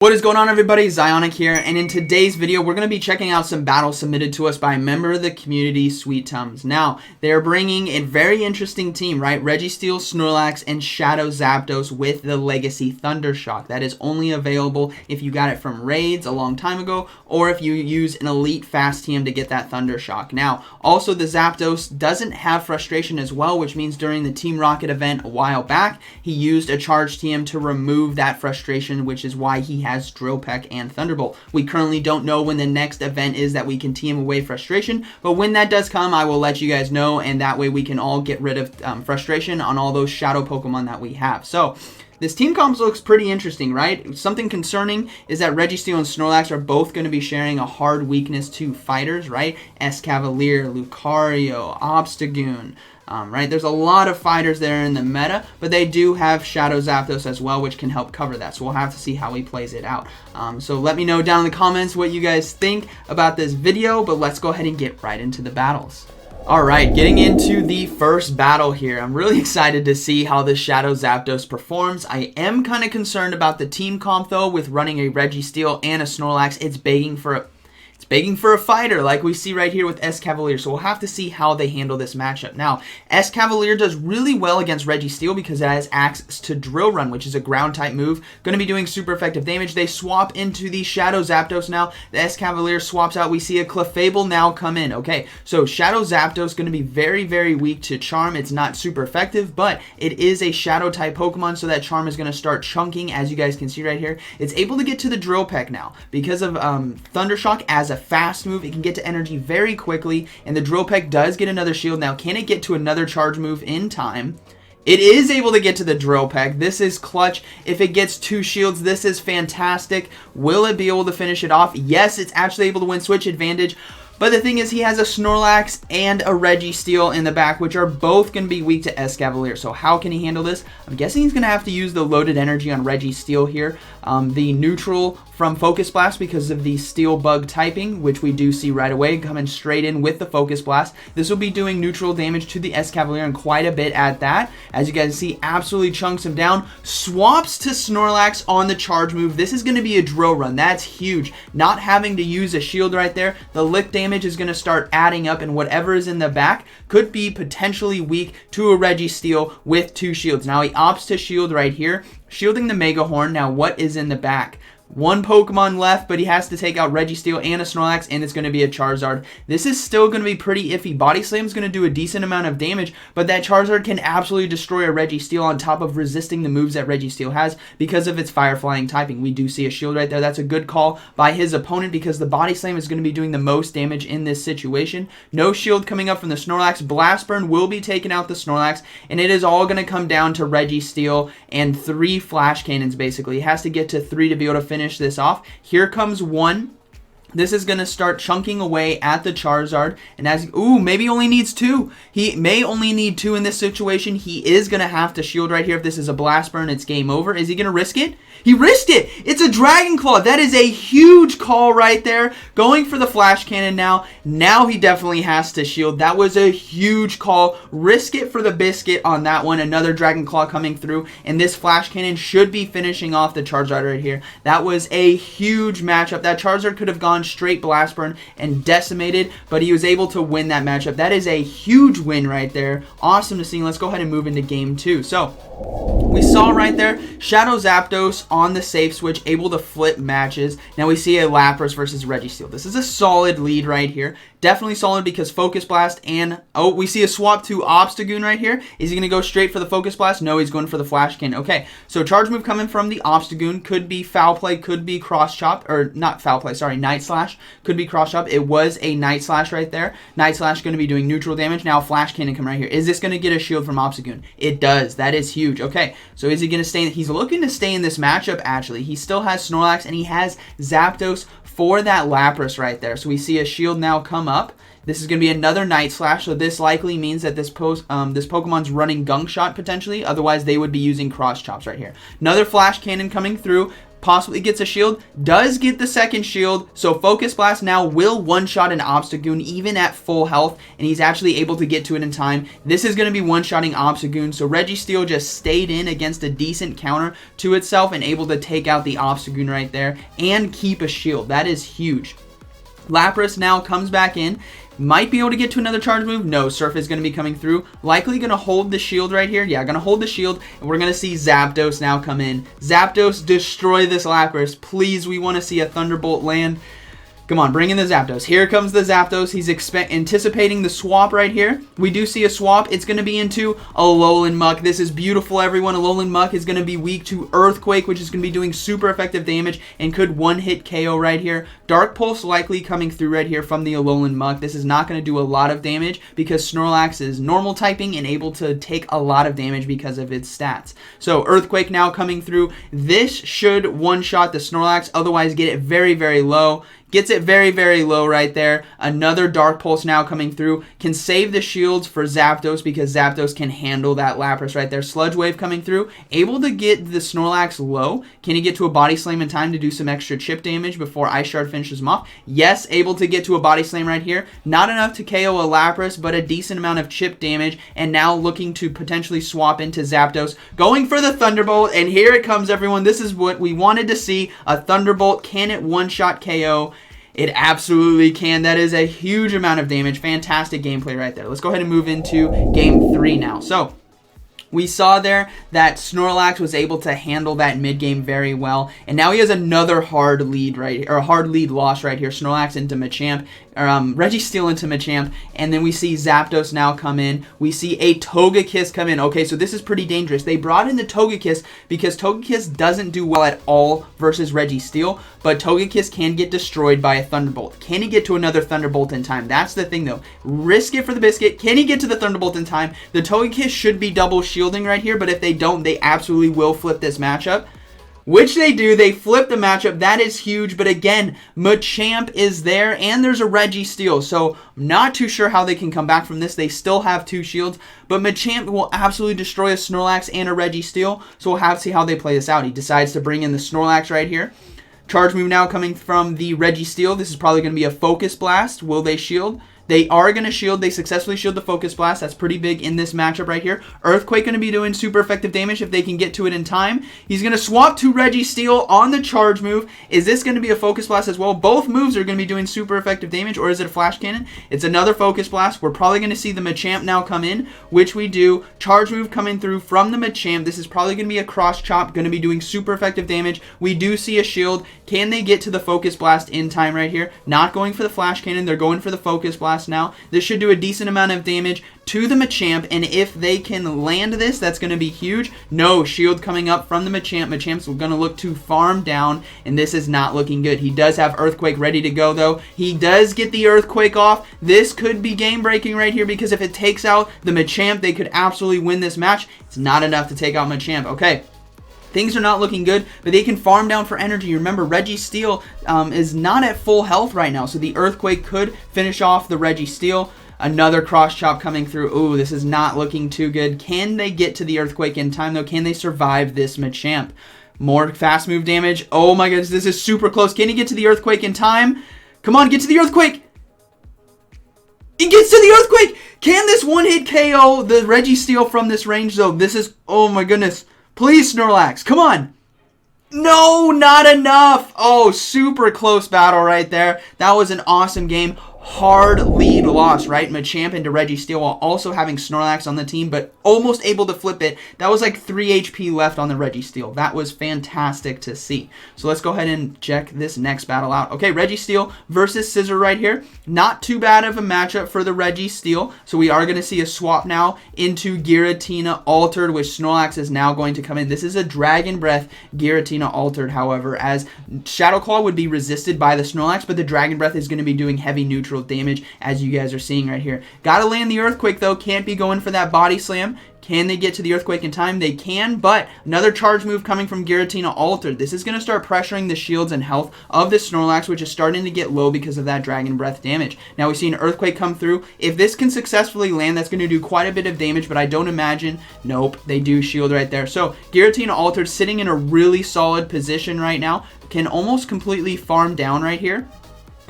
What is going on, everybody? Zyonik here, and in today's video we're going to be checking out some battles submitted to us by a member of the community, Svveetums. Now, they're bringing a very interesting team, right? Registeel, Snorlax, and Shadow Zapdos with the Legacy Thundershock. That is only available if you got it from raids a long time ago, or if you use an elite fast TM to get that Thundershock. Now, also the Zapdos doesn't have frustration as well, which means during the Team Rocket event a while back, he used a charge TM to remove that frustration, which is why he has Drill Peck and Thunderbolt. We currently don't know when the next event is that we can TM away frustration, but when that does come, I will let you guys know, and that way we can all get rid of frustration on all those shadow Pokemon that we have. So this team comps looks pretty interesting, right? Something concerning is that Registeel and Snorlax are both going to be sharing a hard weakness to fighters, right? Escavalier, Lucario, Obstagoon, right? There's a lot of fighters there in the meta, but they do have Shadow Zapdos as well, which can help cover that. So we'll have to see how he plays it out. So let me know down in the comments what you guys think about this video, but let's go ahead and get right into the battles. Alright, getting into the first battle here. I'm really excited to see how this Shadow Zapdos performs. I am kind of concerned about the team comp though, with running a Registeel and a Snorlax. It's begging for a fighter like we see right here with Escavalier, so we'll have to see how they handle this matchup. Now, Escavalier does really well against Registeel because it has access to Drill Run, which is a ground type move, going to be doing super effective damage. They swap into the Shadow Zapdos now. The Escavalier swaps out. We see a Clefable now come in. Okay, so Shadow Zapdos going to be very, very weak to Charm. It's not super effective, but it is a Shadow type Pokemon, so that Charm is going to start chunking, as you guys can see right here. It's able to get to the Drill Peck now because of Thundershock as a fast move. It can get to energy very quickly, and the Drill Peck does get another shield. Now, can it get to another charge move in time? It is able to get to the Drill Peck. This is clutch. If it gets 2 shields, this is fantastic. Will it be able to finish it off? Yes, it's actually able to win switch advantage. But the thing is, he has a Snorlax and a Registeel in the back, which are both going to be weak to Escavalier. So how can he handle this? I'm guessing he's going to have to use the loaded energy on Registeel here. The neutral from Focus Blast because of the Steel Bug typing, which we do see right away, coming straight in with the Focus Blast. This will be doing neutral damage to the Escavalier, and quite a bit at that. As you guys see, absolutely chunks him down. Swaps to Snorlax on the charge move. This is going to be a Drill Run. That's huge. Not having to use a shield right there. The lick damage is going to start adding up, and whatever is in the back could be potentially weak to a Registeel with 2 shields. Now he opts to shield right here, shielding the Mega Horn. Now what is in the back? 1 Pokemon left, but he has to take out Registeel and a Snorlax, and it's going to be a Charizard. This is still going to be pretty iffy. Body Slam is going to do a decent amount of damage, but that Charizard can absolutely destroy a Registeel on top of resisting the moves that Registeel has because of its Fire Flying typing. We do see a shield right there. That's a good call by his opponent because the Body Slam is going to be doing the most damage in this situation. No shield coming up from the Snorlax. Blast Burn will be taking out the Snorlax, and it is all going to come down to Registeel and 3 Flash Cannons basically. He has to get to 3 to be able to finish this off. Here comes 1. This is going to start chunking away at the Charizard, and as maybe only needs 2. He may only need 2 in this situation. He is going to have to shield right here. If this is a Blast Burn, it's game over. Is he going to risk it? He risked it! It's a Dragon Claw! That is a huge call right there. Going for the Flash Cannon now. Now he definitely has to shield. That was a huge call. Risk it for the biscuit on that one. Another Dragon Claw coming through, and this Flash Cannon should be finishing off the Charizard right here. That was a huge matchup. That Charizard could have gone straight Blast Burn and decimated, but he was able to win that matchup. That is a huge win right there. Awesome to see. Let's go ahead and move into game 2. So we saw right there Shadow Zapdos on the safe switch, able to flip matches. Now we see a Lapras versus Registeel. This is a solid lead right here. Definitely solid because Focus Blast and we see a swap to Obstagoon right here. Is he going to go straight for the Focus Blast? No, he's going for the Flash Cannon. Okay, so charge move coming from the Obstagoon. Could be Foul Play, could be Cross Chop, or not Foul Play, sorry, Night Slash. Could be Cross Chop. It was a Night Slash right there. Night Slash going to be doing neutral damage. Now Flash Cannon come right here. Is this going to get a shield from Obstagoon? It does. That is huge. Okay, so is he going to stay? He's looking to stay in this matchup, actually. He still has Snorlax, and he has Zapdos for that Lapras right there. So we see a shield now come up. This is going to be another Night Slash, so this likely means that this Pokemon's running Gunk Shot potentially. Otherwise, they would be using Cross Chops right here. Another Flash Cannon coming through. possibly gets a shield, does get the second shield, so Focus Blast now will one-shot an Obstagoon even at full health, and he's actually able to get to it in time. This is going to be one-shotting Obstagoon, so Registeel just stayed in against a decent counter to itself and able to take out the Obstagoon right there and keep a shield. That is huge. Lapras now comes back in. Might be able to get to another charge move. No, Surf is going to be coming through. Likely going to hold the shield right here. Yeah, going to hold the shield. And we're going to see Zapdos now come in. Zapdos, destroy this Lapras. Please, we want to see a Thunderbolt land. Come on, bring in the Zapdos. Here comes the Zapdos. He's anticipating the swap right here. We do see a swap. It's going to be into Alolan Muck. This is beautiful, everyone. Alolan Muck is going to be weak to Earthquake, which is going to be doing super effective damage and could one-hit KO right here. Dark Pulse likely coming through right here from the Alolan Muck. This is not going to do a lot of damage because Snorlax is normal typing and able to take a lot of damage because of its stats. So Earthquake now coming through. This should one-shot the Snorlax, otherwise get it very, very low. Gets it very, very low right there. Another Dark Pulse now coming through. Can save the shields for Zapdos because Zapdos can handle that Lapras right there. Sludge Wave coming through. Able to get the Snorlax low. Can he get to a Body Slam in time to do some extra chip damage before Ice Shard finishes him off? Yes, able to get to a Body Slam right here. Not enough to KO a Lapras, but a decent amount of chip damage. And now looking to potentially swap into Zapdos. Going for the Thunderbolt. And here it comes, everyone. This is what we wanted to see. A Thunderbolt. Can it one-shot KO? It absolutely can. That is a huge amount of damage. Fantastic gameplay right there. Let's go ahead and move into game 3 now. So, we saw there that Snorlax was able to handle that mid-game very well. And now he has another hard lead loss right here. Snorlax into Machamp. Registeel into Machamp, and then we see Zapdos now come in. We see a Togekiss come in. Okay, so this is pretty dangerous. They brought in the Togekiss because Togekiss doesn't do well at all versus Registeel, but Togekiss can get destroyed by a Thunderbolt. Can he get to another Thunderbolt in time? That's the thing, though. Risk it for the biscuit. Can he get to the Thunderbolt in time? The Togekiss should be double shielding right here, but if they don't, they absolutely will flip this matchup. Which they do. They flip the matchup. That is huge. But again, Machamp is there, and there's a Registeel. So, I'm not too sure how they can come back from this. They still have 2 shields. But Machamp will absolutely destroy a Snorlax and a Registeel. So, we'll have to see how they play this out. He decides to bring in the Snorlax right here. Charge move now coming from the Registeel. This is probably going to be a Focus Blast. Will they shield? They are going to shield. They successfully shield the Focus Blast. That's pretty big in this matchup right here. Earthquake going to be doing super effective damage if they can get to it in time. He's going to swap to Registeel on the charge move. Is this going to be a Focus Blast as well? Both moves are going to be doing super effective damage, or is it a Flash Cannon? It's another Focus Blast. We're probably going to see the Machamp now come in, which we do. Charge move coming through from the Machamp. This is probably going to be a Cross Chop, going to be doing super effective damage. We do see a shield. Can they get to the Focus Blast in time right here? Not going for the Flash Cannon. They're going for the Focus Blast now. This should do a decent amount of damage to the Machamp, and if they can land this, that's going to be huge. No, shield coming up from the Machamp. Machamp's going to look to farm down, and this is not looking good. He does have Earthquake ready to go, though. He does get the Earthquake off. This could be game-breaking right here, because if it takes out the Machamp, they could absolutely win this match. It's not enough to take out Machamp. Okay. Things are not looking good, but they can farm down for energy. Remember, Registeel is not at full health right now, so the Earthquake could finish off the Registeel. Another Cross Chop coming through. Ooh, this is not looking too good. Can they get to the Earthquake in time, though? Can they survive this Machamp? More fast move damage. Oh my goodness, this is super close. Can he get to the Earthquake in time? Come on, get to the Earthquake! He gets to the Earthquake! Can this one-hit KO the Registeel from this range, though? This is... oh my goodness. Please, Snorlax, come on. No, not enough. Oh, super close battle right there. That was an awesome game. Hard lead loss, right? Machamp into Registeel while also having Snorlax on the team, but almost able to flip it. That was like 3 HP left on the Registeel. That was fantastic to see. So let's go ahead and check this next battle out. Okay, Registeel versus Scizor right here. Not too bad of a matchup for the Registeel. So we are going to see a swap now into Giratina Altered, which Snorlax is now going to come in. This is a Dragon Breath Giratina Altered, however, as Shadow Claw would be resisted by the Snorlax, but the Dragon Breath is going to be doing heavy neutral neutral damage, as you guys are seeing right here. Gotta land the Earthquake though, can't be going for that body slam. Can they get to the Earthquake in time? They can, but another charge move coming from Giratina Altered. This is going to start pressuring the shields and health of the Snorlax, which is starting to get low because of that Dragon Breath damage. Now we see an Earthquake come through. If this can successfully land, that's going to do quite a bit of damage, but I don't imagine. Nope, they do shield right there. So Giratina Altered sitting in a really solid position right now. Can almost completely farm down right here.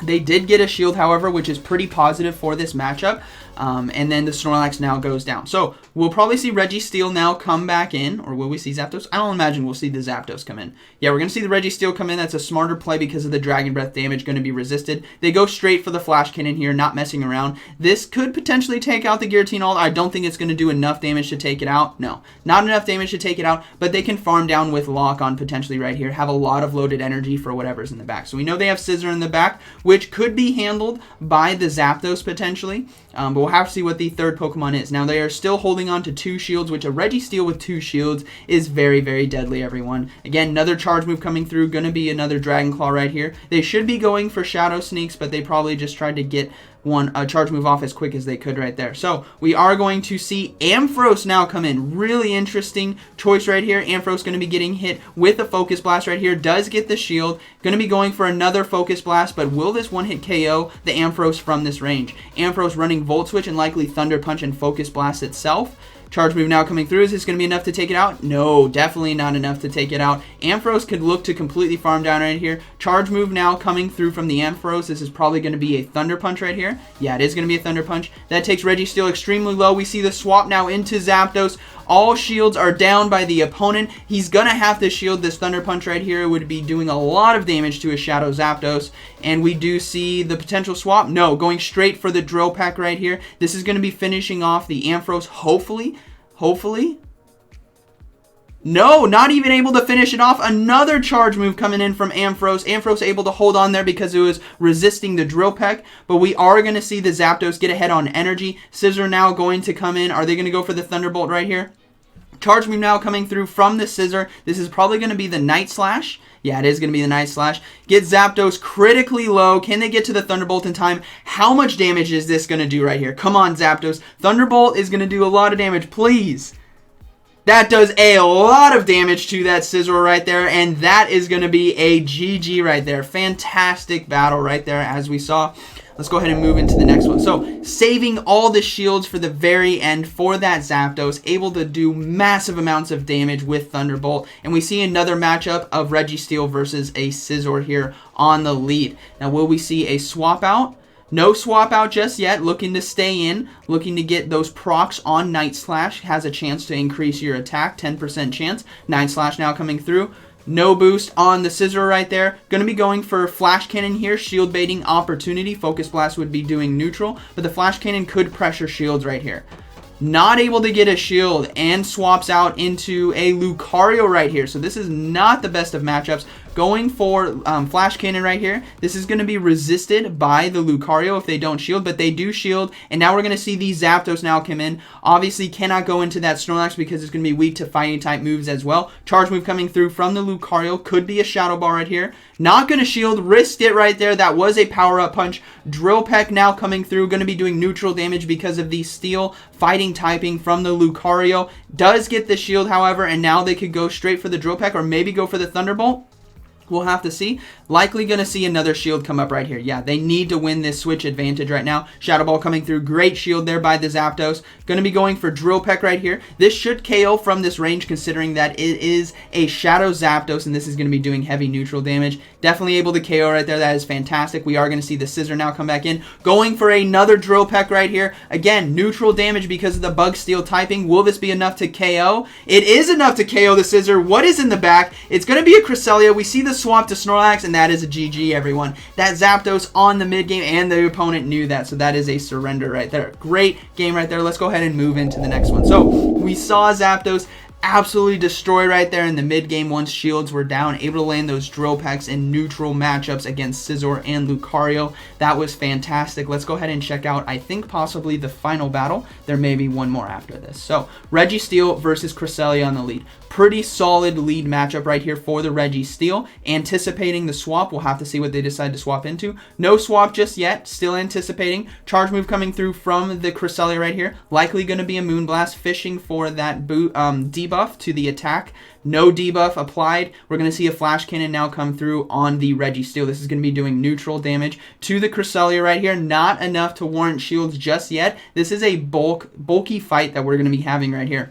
They did get a shield, however, which is pretty positive for this matchup. And then the Snorlax now goes down. So we'll probably see Registeel now come back in. Or will we see Zapdos? I don't imagine we'll see the Zapdos come in. Yeah, we're going to see the Registeel come in. That's a smarter play because of the Dragon Breath damage going to be resisted. They go straight for the Flash Cannon here, not messing around. This could potentially take out the Giratina Alt. I don't think it's going to do enough damage to take it out. No, not enough damage to take it out. But they can farm down with Lock on potentially right here. Have a lot of loaded energy for whatever's in the back. So we know they have Scissor in the back, which could be handled by the Zapdos potentially. But we'll have to see what the third Pokemon is. Now, they are still holding on to 2 shields, which a Registeel with 2 shields is very, very deadly, everyone. Again, another charge move coming through. Going to be another Dragon Claw right here. They should be going for Shadow Sneaks, but they probably just tried to get a charge move off as quick as they could right there. So we are going to see Ampharos now come in. Really interesting choice right here. Ampharos going to be getting hit with a Focus Blast right here. Does get the shield. Going to be going for another Focus Blast, but will this one-hit KO the Ampharos from this range? Ampharos running Volt Switch and likely Thunder Punch and Focus Blast itself. Charge move now coming through. Is this going to be enough to take it out? No, definitely not enough to take it out. Ampharos could look to completely farm down right here. Charge move now coming through from the Ampharos. This is probably going to be a Thunder Punch right here. Yeah, it is going to be a Thunder Punch. That takes Registeel extremely low. We see the swap now into Zapdos. All shields are down by the opponent. He's going to have to shield this Thunder Punch right here. It would be doing a lot of damage to his Shadow Zapdos. And we do see the potential swap. No, going straight for the Drill Peck right here. This is going to be finishing off the Ampharos, hopefully. No, not even able to finish it off. Another charge move coming in from Ampharos. Ampharos able to hold on there because it was resisting the Drill Peck. But we are going to see the Zapdos get ahead on energy. Scissor now going to come in. Are they going to go for the Thunderbolt right here? Charge move now coming through from the Scissor. This is probably going to be the Night Slash. Yeah, it is going to be the Night Slash. Get Zapdos critically low. Can they get to the Thunderbolt in time? How much damage is this going to do right here? Come on, Zapdos. Thunderbolt is going to do a lot of damage. Please. That does a lot of damage to that Scizor right there, and that is going to be a GG right there. Fantastic battle right there, as we saw. Let's go ahead and move into the next one. So, saving all the shields for the very end for that Zapdos, able to do massive amounts of damage with Thunderbolt. And we see another matchup of Registeel versus a Scizor here on the lead. Now, will we see a swap out? No swap out just yet. Looking to stay in. Looking to get those procs on Night Slash. Has a chance to increase your attack. 10% chance. Night Slash now coming through. No boost on the Scissor right there. Going to be going for Flash Cannon here. Shield baiting opportunity. Focus Blast would be doing neutral. But the Flash Cannon could pressure shields right here. Not able to get a shield and swaps out into a Lucario right here. So this is not the best of matchups. Going for Flash Cannon right here. This is going to be resisted by the Lucario if they don't shield, but they do shield. And now we're going to see these Zapdos now come in. Obviously cannot go into that Snorlax because it's going to be weak to fighting type moves as well. Charge move coming through from the Lucario. Could be a Shadow Ball right here. Not going to shield. Risked it right there. That was a power-up punch. Drill Peck now coming through. Going to be doing neutral damage because of the Steel fighting typing from the Lucario. Does get the shield, however, and now they could go straight for the Drill Peck or maybe go for the Thunderbolt. We'll have to see. Likely going to see another shield come up right here. Yeah, they need to win this switch advantage right now. Shadow Ball coming through. Great shield there by the Zapdos. Going to be going for Drill Peck right here. This should KO from this range considering that it is a Shadow Zapdos and this is going to be doing heavy neutral damage. Definitely able to KO right there. That is fantastic. We are going to see the Scissor now come back in. Going for another Drill Peck right here. Again, neutral damage because of the Bug Steel typing. Will this be enough to KO? It is enough to KO the Scissor. What is in the back? It's going to be a Cresselia. We see the swap to Snorlax, and that is a GG, everyone. That Zapdos on the mid game, and the opponent knew that, so that is a surrender right there. Great game right there. Let's go ahead and move into the next one. So, we saw Zapdos absolutely destroy right there in the mid game once shields were down, able to land those drill pecks in neutral matchups against Scizor and Lucario. That was fantastic. Let's go ahead and check out, I think, possibly the final battle. There may be one more after this. So Registeel versus Cresselia on the lead. Pretty solid lead matchup right here for the Registeel. Anticipating the swap. We'll have to see what they decide to swap into. No swap just yet. Still anticipating. Charge move coming through from the Cresselia right here. Likely going to be a Moonblast, fishing for that debuff to the attack. No debuff applied. We're going to see a Flash Cannon now come through on the Registeel. This is going to be doing neutral damage to the Cresselia right here. Not enough to warrant shields just yet. This is a bulky fight that we're going to be having right here.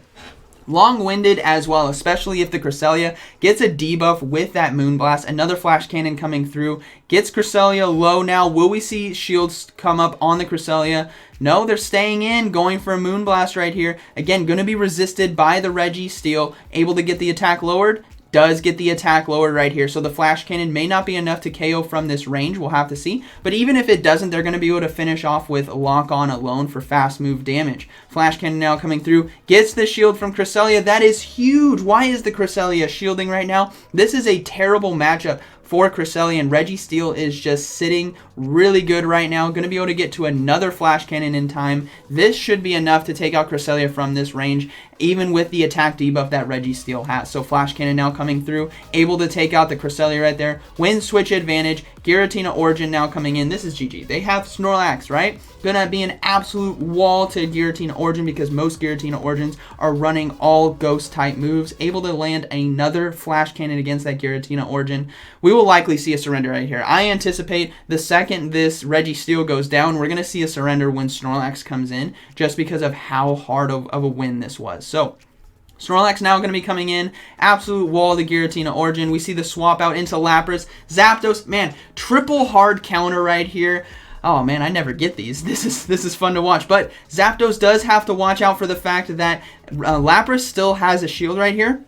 Long-winded as well, especially if the Cresselia gets a debuff with that Moonblast. Another Flash Cannon coming through. Gets Cresselia low now. Will we see shields come up on the Cresselia? No, they're staying in, going for a Moonblast right here. Again, going to be resisted by the Registeel. Able to get the attack lowered. Does get the attack lowered right here. So the Flash Cannon may not be enough to KO from this range. We'll have to see. But even if it doesn't, they're going to be able to finish off with Lock On alone for fast move damage. Flash Cannon now coming through. Gets the shield from Cresselia. That is huge. Why is the Cresselia shielding right now? This is a terrible matchup for Cresselia, and Registeel is just sitting really good right now. Going to be able to get to another Flash Cannon in time. This should be enough to take out Cresselia from this range, even with the attack debuff that Registeel has. So Flash Cannon now coming through, able to take out the Cresselia right there. Win switch advantage. Giratina Origin now coming in. This is GG. They have Snorlax, right? Gonna be an absolute wall to Giratina Origin because most Giratina Origins are running all ghost type moves. Able to land another Flash Cannon against that Giratina Origin. We will likely see a surrender right here. I anticipate the second this Registeel goes down, we're gonna see a surrender when Snorlax comes in, just because of how hard of a win this was. So Snorlax now going to be coming in. Absolute wall the Giratina Origin. We see the swap out into Lapras. Zapdos, man, triple hard counter right here. Oh man, I never get these. This is fun to watch. But Zapdos does have to watch out for the fact that Lapras still has a shield right here.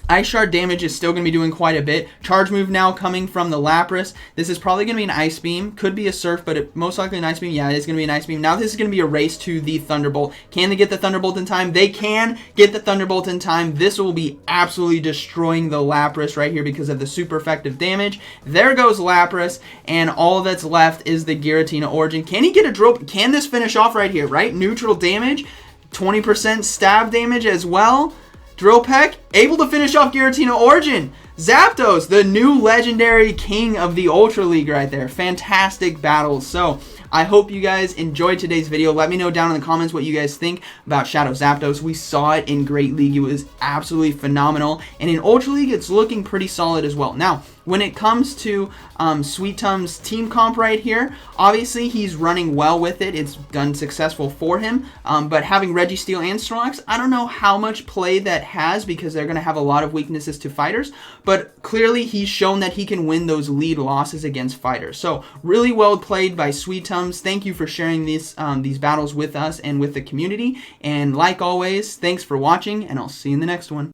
Ice Shard damage is still going to be doing quite a bit. Charge move now coming from the Lapras. This is probably going to be an Ice Beam. Could be a Surf, but most likely an Ice Beam. Yeah, it is going to be an Ice Beam. Now this is going to be a race to the Thunderbolt. Can they get the Thunderbolt in time? They can get the Thunderbolt in time. This will be absolutely destroying the Lapras right here because of the super effective damage. There goes Lapras, and all that's left is the Giratina Origin. Can he get a drill? Can this finish off right here, right? Neutral damage, 20% stab damage as well. Drill Peck, able to finish off Giratina Origin. Zapdos, the new legendary king of the Ultra League right there. Fantastic battles. So I hope you guys enjoyed today's video. Let me know down in the comments what you guys think about Shadow Zapdos. We saw it in Great League. It was absolutely phenomenal. And in Ultra League, it's looking pretty solid as well. Now, when it comes to Svveetums' team comp right here, obviously he's running well with it. It's done successful for him. But having Registeel and Snorlax, I don't know how much play that has because they're going to have a lot of weaknesses to fighters. But clearly he's shown that he can win those lead losses against fighters. So really well played by Svveetums. Thank you for sharing these battles with us and with the community. And like always, thanks for watching, and I'll see you in the next one.